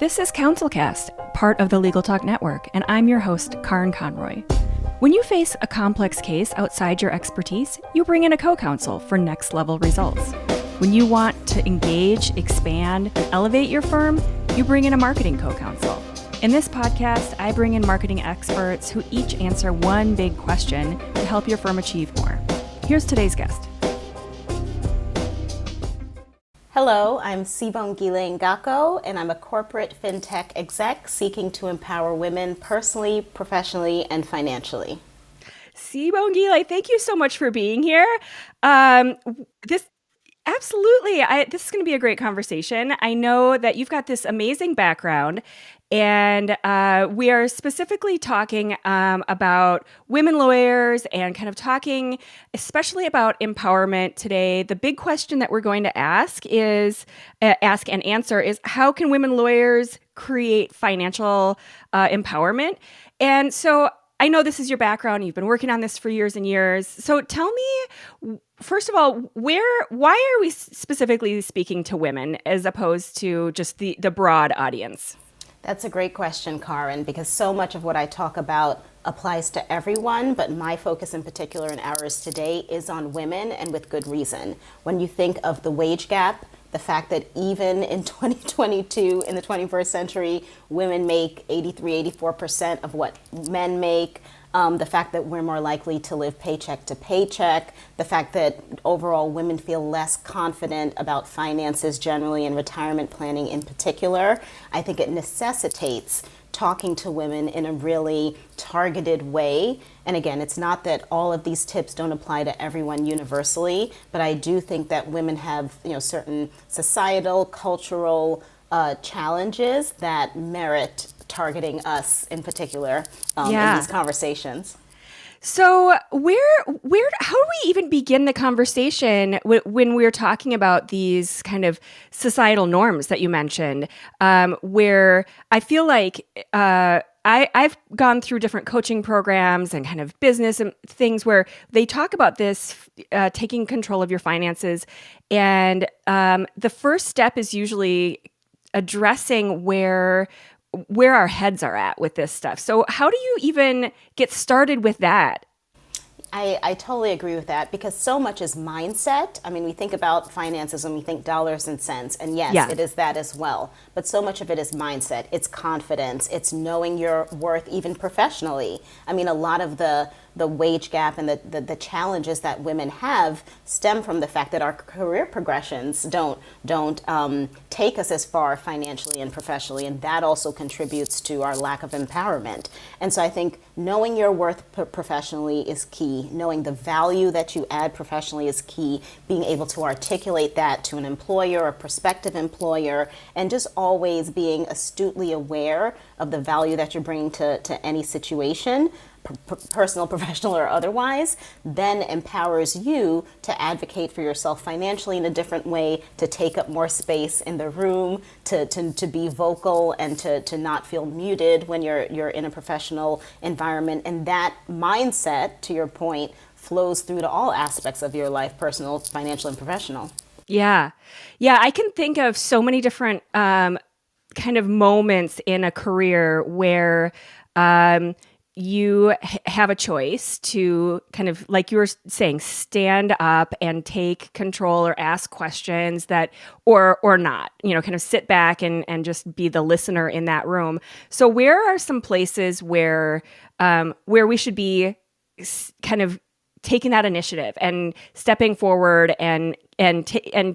This is CounselCast, part of the Legal Talk Network, and I'm your host, Karen Conroy. When you face a complex case outside your expertise, you bring in a co-counsel for next-level results. When you want to engage, expand, and elevate your firm, you bring in a marketing co-counsel. In this podcast, I bring in marketing experts who each answer one big question to help your firm achieve more. Here's today's guest. Hello, I'm Sibongile Ngako, and I'm a corporate fintech exec seeking to empower women personally, professionally, and financially. Sibongile, thank you so much for being here. This is going to be a great conversation. I know that you've got this amazing background, and we are specifically talking about women lawyers and kind of talking especially about empowerment today. The big question that we're going to ask and answer is, how can women lawyers create financial empowerment? And so I know this is your background. You've been working on this for years and years. So tell me, first of all, why are we specifically speaking to women as opposed to just the broad audience? That's a great question, Karen, because so much of what I talk about applies to everyone, but my focus in particular and ours today is on women, and with good reason. When you think of the wage gap, the fact that even in 2022, in the 21st century, women make 84% of what men make, the fact that we're more likely to live paycheck to paycheck, the fact that overall women feel less confident about finances generally and retirement planning in particular, I think it necessitates talking to women in a really targeted way. And again, it's not that all of these tips don't apply to everyone universally, but I do think that women have, certain societal, cultural challenges that merit targeting us in particular in these conversations. So how do we even begin the conversation when we're talking about these kind of societal norms that you mentioned, where I feel like I've gone through different coaching programs and kind of business and things where they talk about this, taking control of your finances. And the first step is usually addressing where our heads are at with this stuff. So how do you even get started with that? I totally agree with that, because so much is mindset. I mean, we think about finances and we think dollars and cents, and yes, it is that as well. But so much of it is mindset. It's confidence. It's knowing your worth, even professionally. I mean, a lot of the wage gap and the challenges that women have stem from the fact that our career progressions don't take us as far financially and professionally, and that also contributes to our lack of empowerment. And so I think knowing your worth professionally is key. Knowing the value that you add professionally is key. Being able to articulate that to an employer or prospective employer, and just always being astutely aware of the value that you're bringing to any situation, personal, professional, or otherwise, then empowers you to advocate for yourself financially in a different way, to take up more space in the room, to be vocal, and to not feel muted when you're in a professional environment. And that mindset, to your point, flows through to all aspects of your life, personal, financial, and professional. Yeah. I can think of so many different kind of moments in a career where you have a choice to kind of, like you were saying, stand up and take control or ask questions that, or not, kind of sit back and just be the listener in that room. So where are some places where we should be kind of taking that initiative and stepping forward and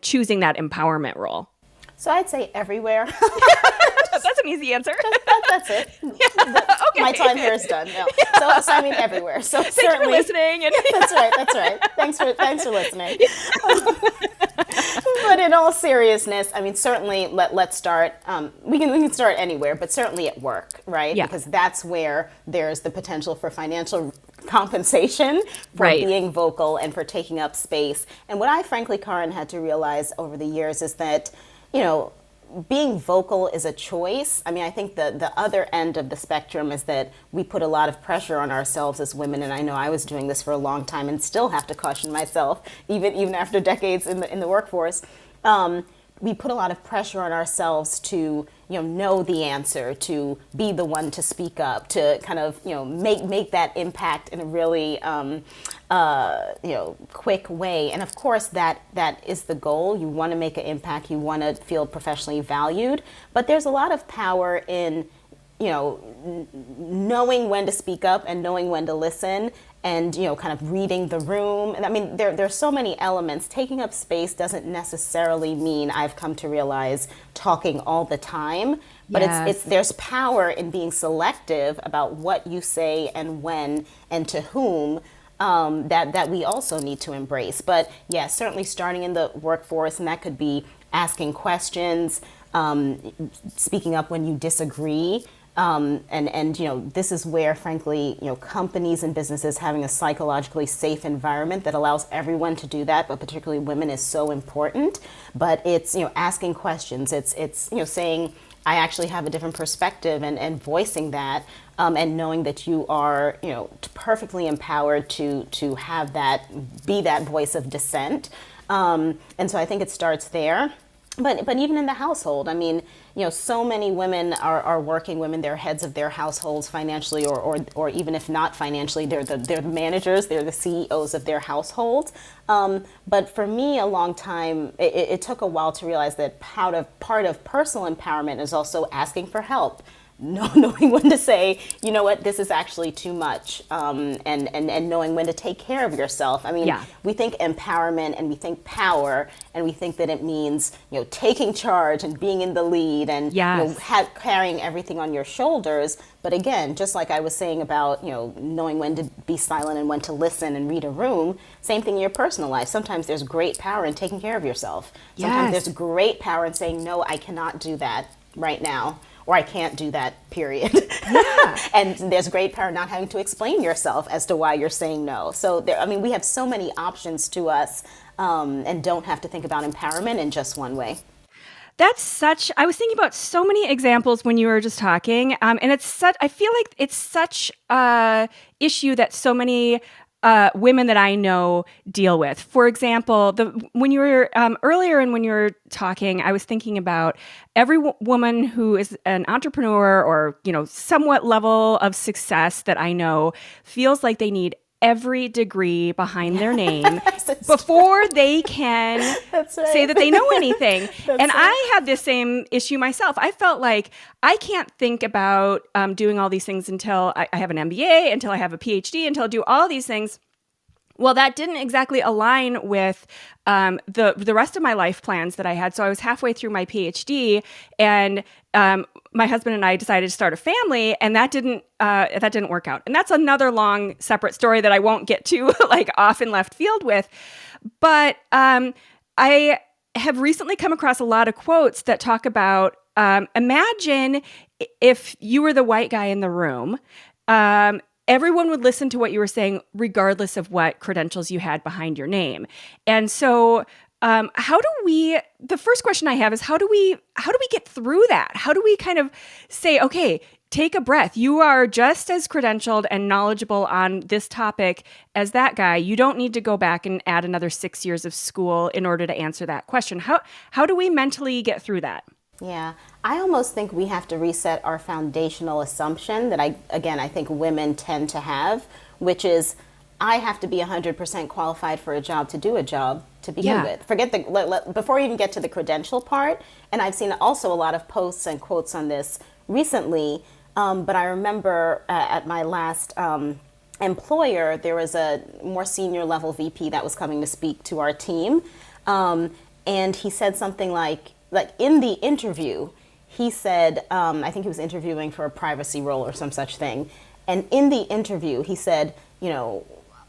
choosing that empowerment role? So I'd say everywhere. That's an easy answer. That's it. Okay. My time here is done. No. So I mean everywhere. So thanks for listening. That's right. Thanks for listening. But in all seriousness, I mean, certainly let's start. We can start anywhere, but certainly at work, right? Yeah. Because that's where there's the potential for financial compensation for being vocal and for taking up space. And what I frankly, Karen, had to realize over the years is that, being vocal is a choice. I mean, I think the other end of the spectrum is that we put a lot of pressure on ourselves as women, and I know I was doing this for a long time and still have to caution myself, even after decades in the workforce. we put a lot of pressure on ourselves to know the answer, to be the one to speak up, to kind of make that impact in a really quick way. And of course that is the goal. You want to make an impact, you want to feel professionally valued, but there's a lot of power in knowing when to speak up and knowing when to listen, and kind of reading the room. And I mean, there's so many elements. Taking up space doesn't necessarily mean, I've come to realize, talking all the time, but Yes. there's power in being selective about what you say and when and to whom. That we also need to embrace. But yeah, certainly starting in the workforce, and that could be asking questions, speaking up when you disagree. And this is where, frankly, companies and businesses having a psychologically safe environment that allows everyone to do that, but particularly women, is so important. But it's asking questions. It's saying, I actually have a different perspective, and voicing that, and knowing that you are perfectly empowered to have that, be that voice of dissent. And so I think it starts there. But even in the household, I mean, so many women are working women. They're heads of their households financially, or even if not financially, they're the managers, they're the CEOs of their households. But for me, a long time, it took a while to realize that part of personal empowerment is also asking for help. Knowing when to say, you know what, this is actually too much, and knowing when to take care of yourself. I mean, we think empowerment and we think power, and we think that it means taking charge and being in the lead, and carrying everything on your shoulders. But again, just like I was saying about knowing when to be silent and when to listen and read a room, same thing in your personal life. Sometimes there's great power in taking care of yourself. Sometimes there's great power in saying, no, I cannot do that right now, or I can't do that, period. Yeah. And there's great power not having to explain yourself as to why you're saying no. So we have so many options to us, and don't have to think about empowerment in just one way. I was thinking about so many examples when you were just talking. And I feel like it's such a issue that so many women that I know deal with. For example, when you were earlier, and when you were talking, I was thinking about every woman who is an entrepreneur, or somewhat level of success that I know, feels like they need every degree behind their name before they can say that they know anything. I had this same issue myself. I felt like I can't think about doing all these things until I have an MBA, until I have a PhD, until I do all these things. Well, that didn't exactly align with the rest of my life plans that I had. So I was halfway through my PhD, and my husband and I decided to start a family, and that didn't work out. And that's another long, separate story that I won't get to like off in left field with. But I have recently come across a lot of quotes that talk about imagine if you were the white guy in the room. Everyone would listen to what you were saying, regardless of what credentials you had behind your name. And so, the first question I have is, how do we get through that? How do we kind of say, okay, take a breath. You are just as credentialed and knowledgeable on this topic as that guy. You don't need to go back and add another 6 years of school in order to answer that question. How do we mentally get through that? Yeah, I almost think we have to reset our foundational assumption that I think women tend to have, which is, I have to be 100% qualified for a job to do a job to begin with. Forget before you even get to the credential part. And I've seen also a lot of posts and quotes on this recently. But I remember at my last employer, there was a more senior level VP that was coming to speak to our team. And he said something like in the interview, he said, I think he was interviewing for a privacy role or some such thing. And in the interview, he said,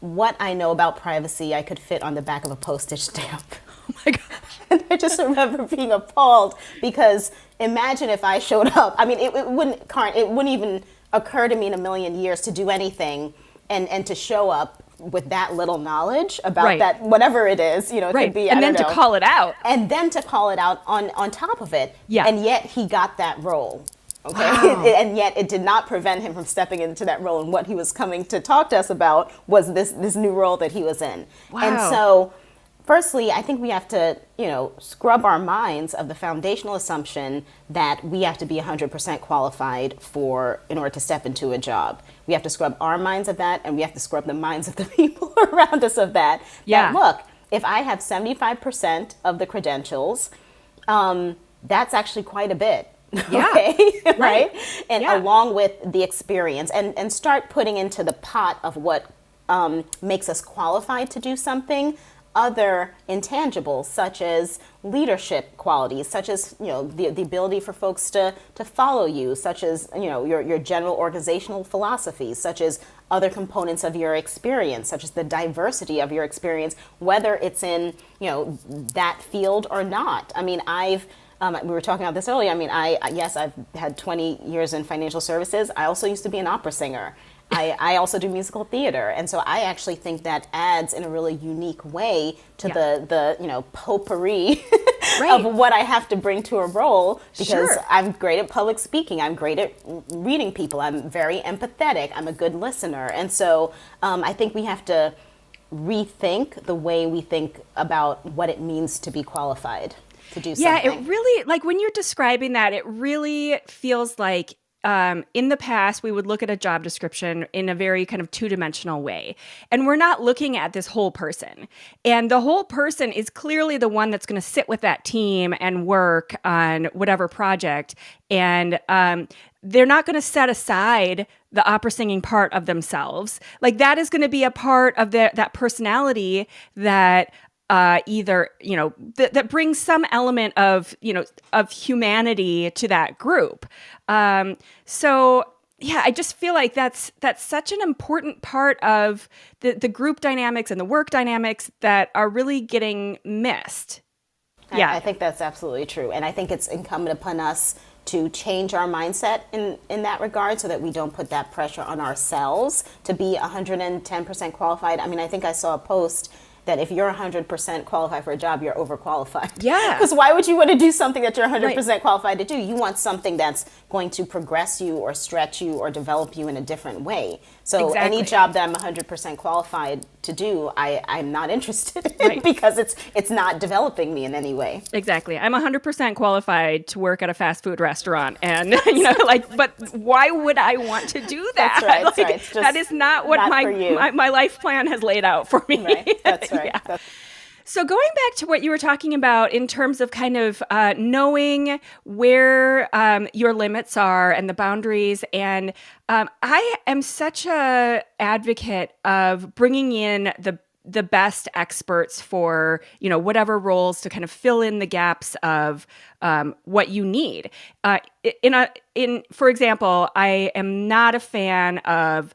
what I know about privacy, I could fit on the back of a postage stamp. Oh my gosh. And I just remember being appalled, because imagine if I showed up. I mean, it wouldn't even occur to me in a million years to do anything and to show up with that little knowledge about that, whatever it is, it could be, and then to call it out. And then to call it out on top of it. Yeah. And yet he got that role. Okay. Wow. And yet it did not prevent him from stepping into that role. And what he was coming to talk to us about was this new role that he was in. Wow. And so Firstly, I think we have to, scrub our minds of the foundational assumption that we have to be 100% qualified in order to step into a job. We have to scrub our minds of that, and we have to scrub the minds of the people around us of that. Yeah. That, look, if I have 75% of the credentials, that's actually quite a bit. Yeah. Okay. Right. And yeah. along with the experience, and start putting into the pot of what makes us qualified to do something, other intangibles such as leadership qualities, such as the ability for folks to follow you, such as your general organizational philosophies, such as other components of your experience, such as the diversity of your experience, whether it's in that field or not. I mean, we were talking about this earlier. I mean, I've had 20 years in financial services. I also used to be an opera singer. I also do musical theater, and so I actually think that adds in a really unique way to the potpourri of what I have to bring to a role, because I'm great at public speaking, I'm great at reading people, I'm very empathetic, I'm a good listener, and so I think we have to rethink the way we think about what it means to be qualified to do something. Yeah, it really, like when you're describing that, it really feels like in the past, we would look at a job description in a very kind of two-dimensional way. And we're not looking at this whole person. And the whole person is clearly the one that's going to sit with that team and work on whatever project. And they're not going to set aside the opera singing part of themselves. Like that is going to be a part of that personality that either, that brings some element of, of humanity to that group. So yeah, I just feel like that's such an important part of the group dynamics and the work dynamics that are really getting missed. Yeah, I think that's absolutely true. And I think it's incumbent upon us to change our mindset in that regard, so that we don't put that pressure on ourselves to be 110% qualified. I mean, I think I saw a post that if you're 100% qualified for a job, you're overqualified. Yeah. Because why would you want to do something that you're 100% qualified to do? You want something that's going to progress you or stretch you or develop you in a different way. So any job that I'm 100% qualified to do, I'm not interested in, because it's not developing me in any way. Exactly. I'm 100% qualified to work at a fast food restaurant. And, but why would I want to do that? That's right. That's right. It's just that is not what my life plan has laid out for me. Right. That's right. Yeah. So going back to what you were talking about in terms of kind of knowing where your limits are and the boundaries, and I am such a advocate of bringing in the best experts for whatever roles to kind of fill in the gaps of what you need. For example, I am not a fan of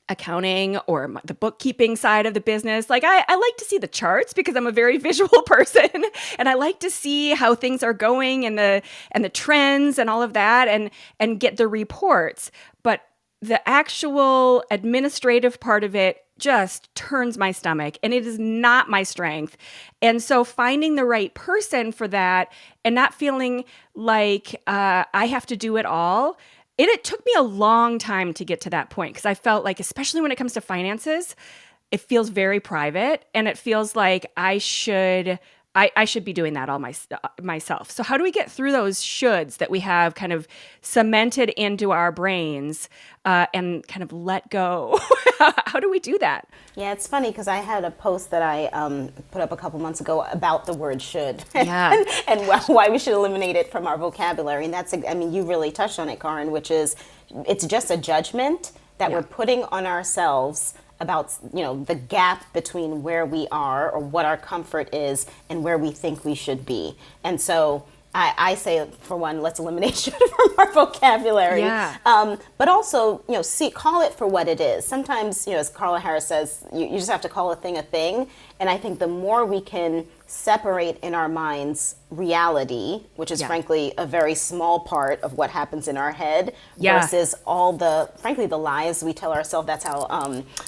accounting or the bookkeeping side of the business. Like I like to see the charts because I'm a very visual person, and I like to see how things are going and the trends and all of that, and get the reports. But the actual administrative part of it just turns my stomach, and it is not my strength. And so finding the right person for that and not feeling like I have to do it all. It took me a long time to get to that point, because I felt like, especially when it comes to finances, it feels very private, and it feels like I should be doing that all myself. So how do we get through those shoulds that we have kind of cemented into our brains and kind of let go? How do we do that? Yeah, it's funny because I had a post that I put up a couple months ago about the word should, yeah. and why we should eliminate it from our vocabulary. And that's, I mean, you really touched on it, Karin, which is it's just a judgment that we're putting on ourselves about the gap between where we are or what our comfort is and where we think we should be. And so I say, for one, let's eliminate should from our vocabulary. Yeah. But also, call it for what it is. Sometimes, as Carla Harris says, you just have to call a thing a thing. And I think the more we can separate in our minds reality, which is frankly a very small part of what happens in our head, versus all the lies we tell ourselves. That's how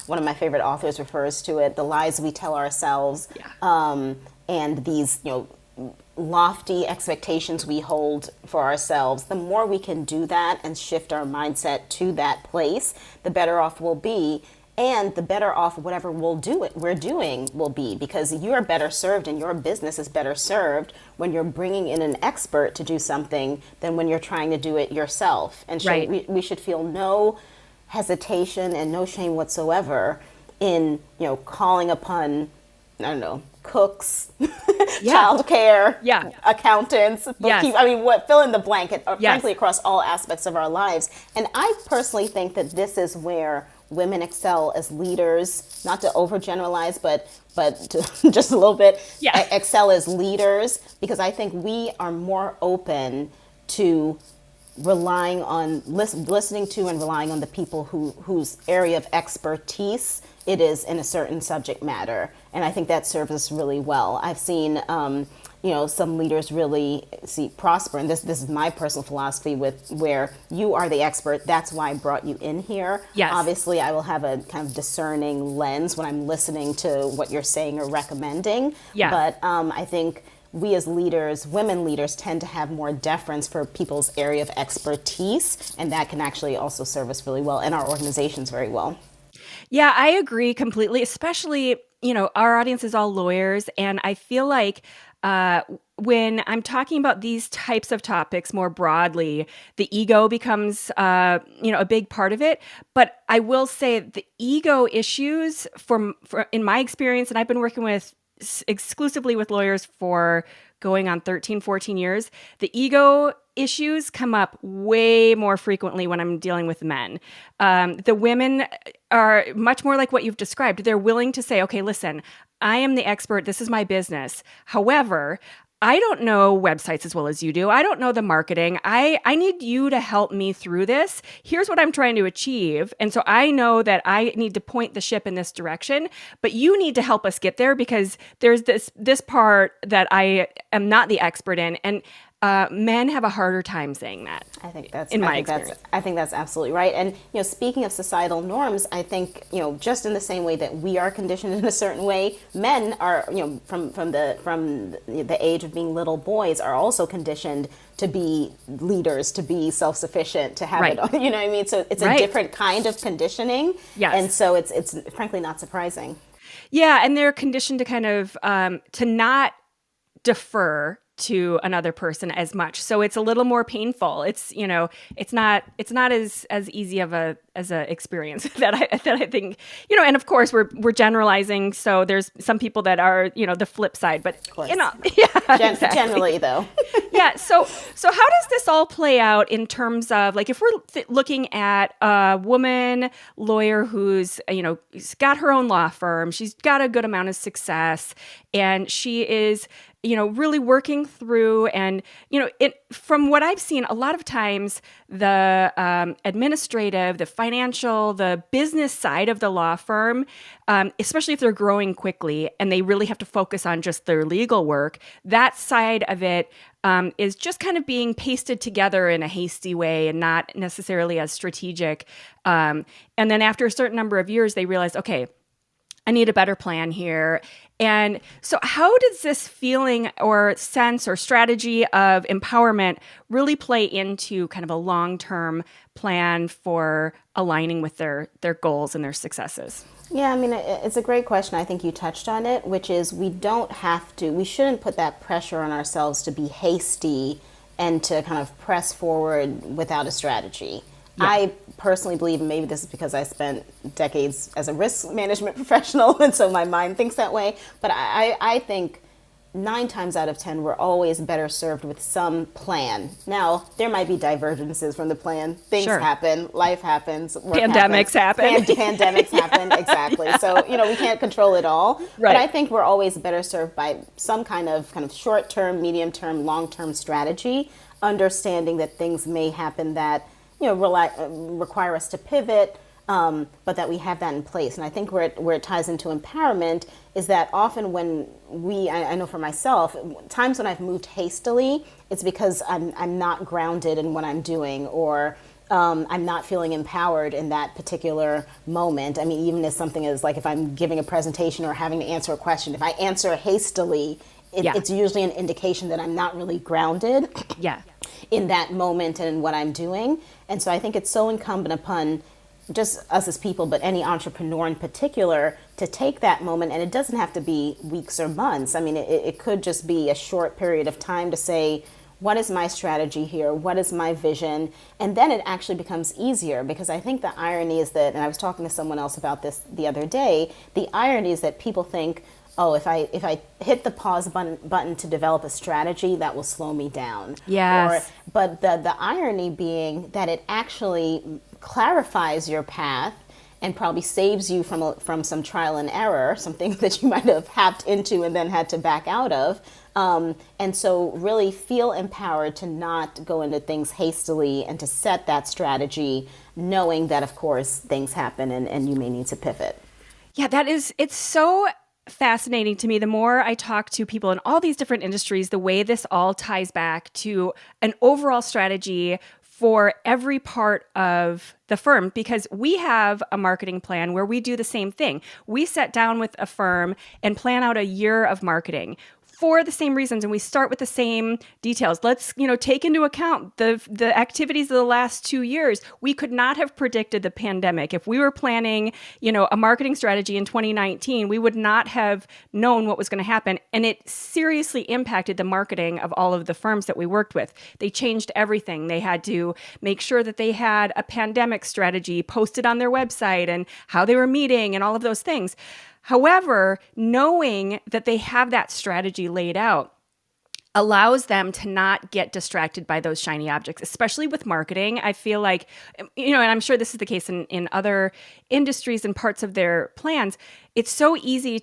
one of my favorite authors refers to it, the lies we tell ourselves, and these, lofty expectations we hold for ourselves. The more we can do that and shift our mindset to that place, the better off we'll be. and the better off whatever we're doing will be, because you're better served and your business is better served when you're bringing in an expert to do something than when you're trying to do it yourself. And so we should feel no hesitation and no shame whatsoever in, calling upon, I don't know, cooks, childcare, accountants, bookkeepers, fill in the blank, frankly, across all aspects of our lives. And I personally think that this is where women excel as leaders, not to overgeneralize, but to just a little bit, excel as leaders, because I think we are more open to relying on, listening to and relying on the people whose area of expertise it is in a certain subject matter. And I think that serves us really well. I've seen some leaders really prosper, and this is my personal philosophy, with where you are the expert. That's why I brought you in here. Yes. Obviously, I will have a kind of discerning lens when I'm listening to what you're saying or recommending. Yeah. But I think we as leaders, women leaders, tend to have more deference for people's area of expertise, and that can actually also serve us really well and our organizations very well. Yeah, I agree completely, especially, our audience is all lawyers, and I feel like when I'm talking about these types of topics more broadly, the ego becomes, a big part of it. But I will say the ego issues, for in my experience, and I've been working exclusively with lawyers for going on 13, 14 years, the ego issues come up way more frequently when I'm dealing with men. The women are much more like what you've described. They're willing to say, okay, listen, I am the expert. This is my business. However, I don't know websites as well as you do. I don't know the marketing. I need you to help me through this. Here's what I'm trying to achieve. And so I know that I need to point the ship in this direction, but you need to help us get there, because there's this part that I am not the expert in. And men have a harder time saying that. I think that's absolutely right. And speaking of societal norms, I think just in the same way that we are conditioned in a certain way, men are from the age of being little boys are also conditioned to be leaders, to be self-sufficient, to have it. You know what I mean? So it's a different kind of conditioning. Yes. And so it's frankly not surprising. Yeah, and they're conditioned to kind of to not defer to another person as much. So it's a little more painful. It's, it's not as easy of a experience that I think, and of course we're generalizing. So there's some people that are, the flip side, but exactly. Generally though. Yeah. So how does this all play out in terms of, like, if we're looking at a woman lawyer who's, got her own law firm, she's got a good amount of success, and she is, really working through, and, from what I've seen, a lot of times the administrative, the financial, the business side of the law firm, especially if they're growing quickly and they really have to focus on just their legal work, that side of it is just kind of being pasted together in a hasty way and not necessarily as strategic. And then after a certain number of years, they realize, okay, I need a better plan here. And so how does this feeling or sense or strategy of empowerment really play into kind of a long-term plan for aligning with their goals and their successes? Yeah, it's a great question. I think you touched on it, which is we shouldn't put that pressure on ourselves to be hasty and to kind of press forward without a strategy. Yeah. I personally believe, and maybe this is because I spent decades as a risk management professional, and so my mind thinks that way, but I think 9 times out of 10, we're always better served with some plan. Now, there might be divergences from the plan. Things happen, life happens, pandemics happen. Pandemics happen, exactly. So, we can't control it all. Right. But I think we're always better served by some kind of short-term, medium-term, long-term strategy, understanding that things may happen that require us to pivot, but that we have that in place. And I think where it ties into empowerment is that often when I know for myself, times when I've moved hastily, it's because I'm not grounded in what I'm doing, or I'm not feeling empowered in that particular moment. Even as something as like if I'm giving a presentation or having to answer a question, if I answer hastily, it's usually an indication that I'm not really grounded in that moment and in what I'm doing. And so I think it's so incumbent upon just us as people, but any entrepreneur in particular, to take that moment, and it doesn't have to be weeks or months. I mean, it could just be a short period of time to say, what is my strategy here? What is my vision? And then it actually becomes easier, because I think the irony is that, and I was talking to someone else about this the other day, the irony is that people think, oh, if I hit the pause button to develop a strategy, that will slow me down. Yes. But the irony being that it actually clarifies your path and probably saves you from some trial and error, something that you might have hacked into and then had to back out of. And so really feel empowered to not go into things hastily and to set that strategy, knowing that, of course, things happen and you may need to pivot. Yeah, it's so fascinating to me. The more I talk to people in all these different industries, the way this all ties back to an overall strategy for every part of the firm, because we have a marketing plan where we do the same thing. We sit down with a firm and plan out a year of marketing for the same reasons, and we start with the same details. Let's, take into account the activities of the last 2 years. We could not have predicted the pandemic. If we were planning, a marketing strategy in 2019, we would not have known what was going to happen, and it seriously impacted the marketing of all of the firms that we worked with. They changed everything. They had to make sure that they had a pandemic strategy posted on their website and how they were meeting and all of those things. However, knowing that they have that strategy laid out allows them to not get distracted by those shiny objects, especially with marketing. I feel like, and I'm sure this is the case in other industries and parts of their plans. It's so easy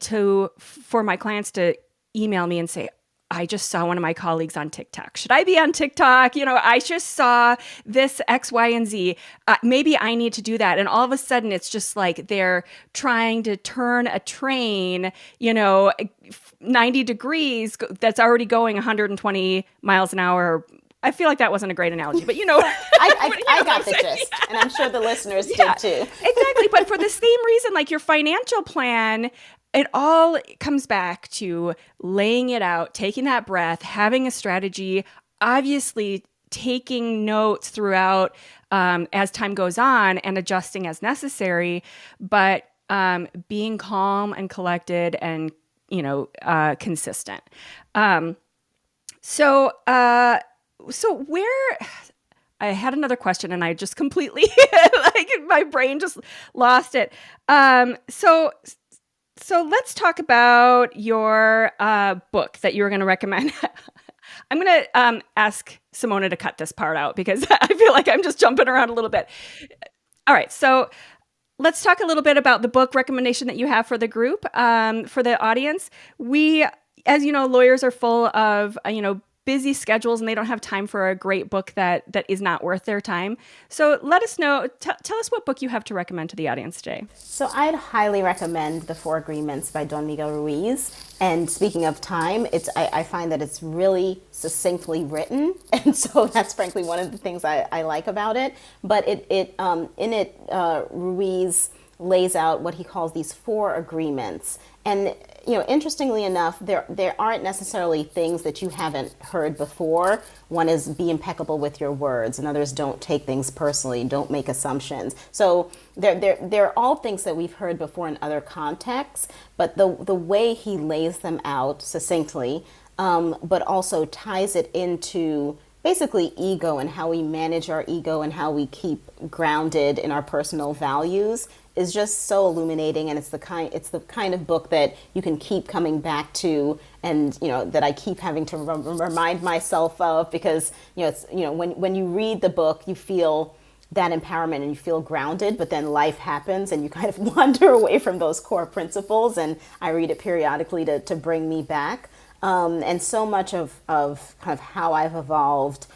for my clients to email me and say, I just saw one of my colleagues on TikTok. Should I be on TikTok? I just saw this X, Y, and Z. Maybe I need to do that. And all of a sudden, it's just like they're trying to turn a train, 90 degrees that's already going 120 miles an hour. I feel like that wasn't a great analogy, but I got the gist, and I'm sure the listeners did too. Exactly. But for the same reason, like your financial plan, it all comes back to laying it out, taking that breath, having a strategy, obviously taking notes throughout as time goes on and adjusting as necessary, but being calm and collected and, consistent. So where... I had another question and I just completely, my brain just lost it. So let's talk about your book that you were going to recommend. I'm going to ask Simona to cut this part out because I feel like I'm just jumping around a little bit. All right. So let's talk a little bit about the book recommendation that you have for the group, for the audience. We, as you know, lawyers are full of, busy schedules and they don't have time for a great book that is not worth their time. So let us know, tell us what book you have to recommend to the audience today. So I'd highly recommend The Four Agreements by Don Miguel Ruiz. And speaking of time, I find that it's really succinctly written. And so that's frankly one of the things I like about it. But Ruiz lays out what he calls these four agreements. And interestingly enough, there aren't necessarily things that you haven't heard before. One is be impeccable with your words, and others don't take things personally, don't make assumptions. So they're all things that we've heard before in other contexts, but the way he lays them out succinctly, but also ties it into basically ego and how we manage our ego and how we keep grounded in our personal values is just so illuminating, and it's the kind of book that you can keep coming back to, and that I keep having to remind myself of, because when you read the book, you feel that empowerment and you feel grounded, but then life happens and you kind of wander away from those core principles, and I read it periodically to bring me back. And so much of kind of how I've evolved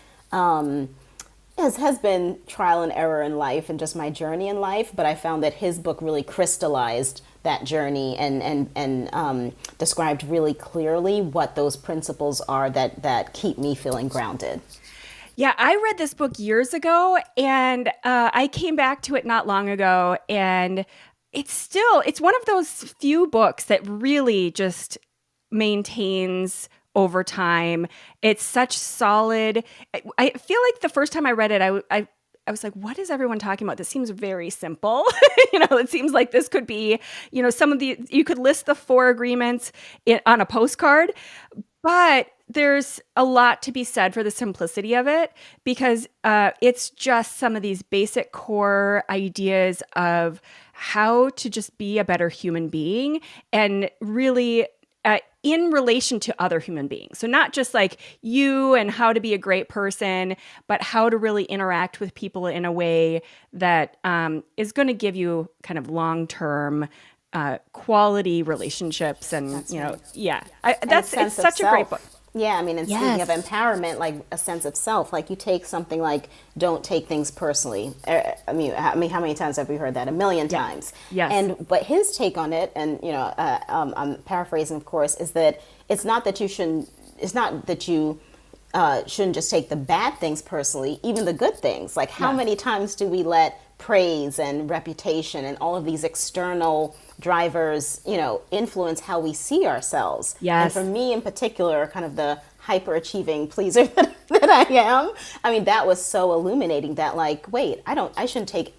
has been trial and error in life and just my journey in life. But I found that his book really crystallized that journey and described really clearly what those principles are that keep me feeling grounded. Yeah, I read this book years ago, and I came back to it not long ago, and it's one of those few books that really just maintains over time. It's such solid. I feel like the first time I read it, I I was like, what is everyone talking about? This seems very simple. It seems like this could be, you could list the 4 agreements on a postcard, but there's a lot to be said for the simplicity of it, because it's just some of these basic core ideas of how to just be a better human being, and really in relation to other human beings. So not just like you and how to be a great person, but how to really interact with people in a way that is going to give you kind of long-term quality relationships. And, That's right. it's such a great book. Yeah, I mean, and speaking of empowerment, like a sense of self, like you take something like don't take things personally. I mean, how many times have we heard that? A million times. Yes. But his take on it, and I'm paraphrasing, of course, is that it's not that you shouldn't just take the bad things personally, even the good things. Like how many times do we let praise and reputation and all of these external drivers, influence how we see ourselves? Yes. And for me in particular, kind of the hyperachieving pleaser that I am, I mean, that was so illuminating that like, wait, I shouldn't take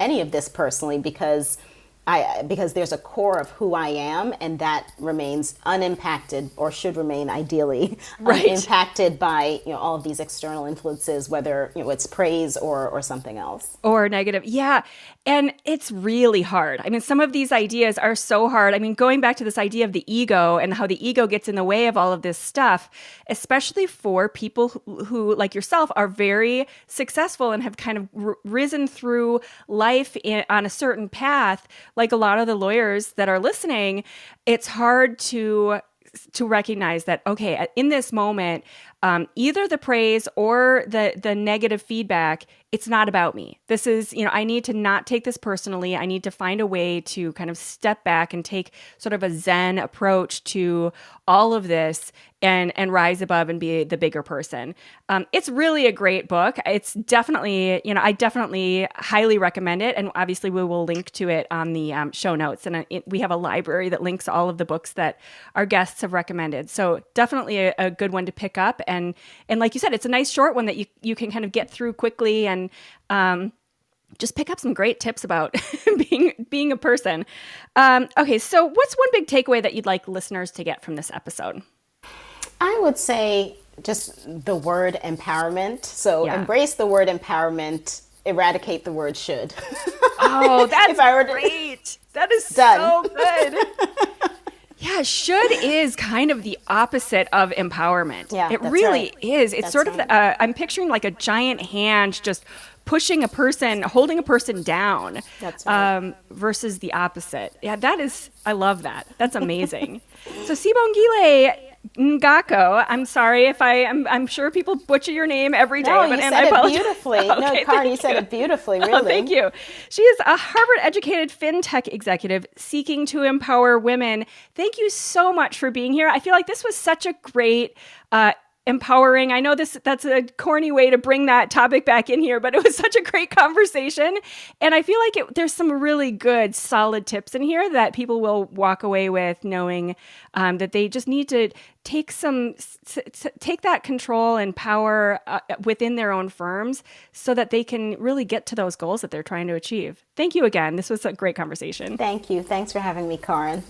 any of this personally, because there's a core of who I am, and that remains unimpacted, or should remain ideally unimpacted by all of these external influences, whether it's praise or something else or negative. Yeah. And it's really hard. I mean, some of these ideas are so hard. I mean, going back to this idea of the ego and how the ego gets in the way of all of this stuff, especially for people who like yourself, are very successful and have kind of risen through life on a certain path. Like a lot of the lawyers that are listening, it's hard to recognize that, okay, in this moment, either the praise or the negative feedback, it's not about me. This is, I need to not take this personally. I need to find a way to kind of step back and take sort of a Zen approach to all of this and rise above and be the bigger person. It's really a great book. It's definitely, I definitely highly recommend it. And obviously we will link to it on the show notes. And we have a library that links all of the books that our guests have recommended. So definitely a good one to pick up. And like you said, it's a nice short one that you can kind of get through quickly and just pick up some great tips about being a person. Okay, so what's one big takeaway that you'd like listeners to get from this episode? I would say just the word empowerment. So embrace the word empowerment, eradicate the word should. Oh, that's great. That is so good. Yeah, should is kind of the opposite of empowerment. Yeah, it really is. It's that's sort of, I'm picturing like a giant hand just pushing a person, holding a person down. That's right. Versus the opposite. Yeah, I love that. That's amazing. So Sibongile Ngako, I'm sorry if I'm sure people butcher your name every day. No, you said it beautifully. Okay, no, Karen, you said it beautifully, really. Oh, thank you. She is a Harvard-educated fintech executive seeking to empower women. Thank you so much for being here. I feel like this was such a great empowering. I know that's a corny way to bring that topic back in here, but it was such a great conversation. And I feel like there's some really good, solid tips in here that people will walk away with knowing that they just need to take that control and power within their own firms so that they can really get to those goals that they're trying to achieve. Thank you again. This was a great conversation. Thank you. Thanks for having me, Karen.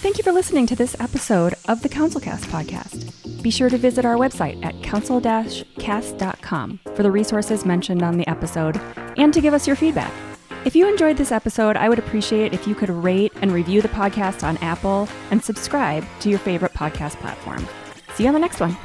Thank you for listening to this episode of the CounselCast podcast. Be sure to visit our website at counsel-cast.com for the resources mentioned on the episode and to give us your feedback. If you enjoyed this episode, I would appreciate if you could rate and review the podcast on Apple and subscribe to your favorite podcast platform. See you on the next one.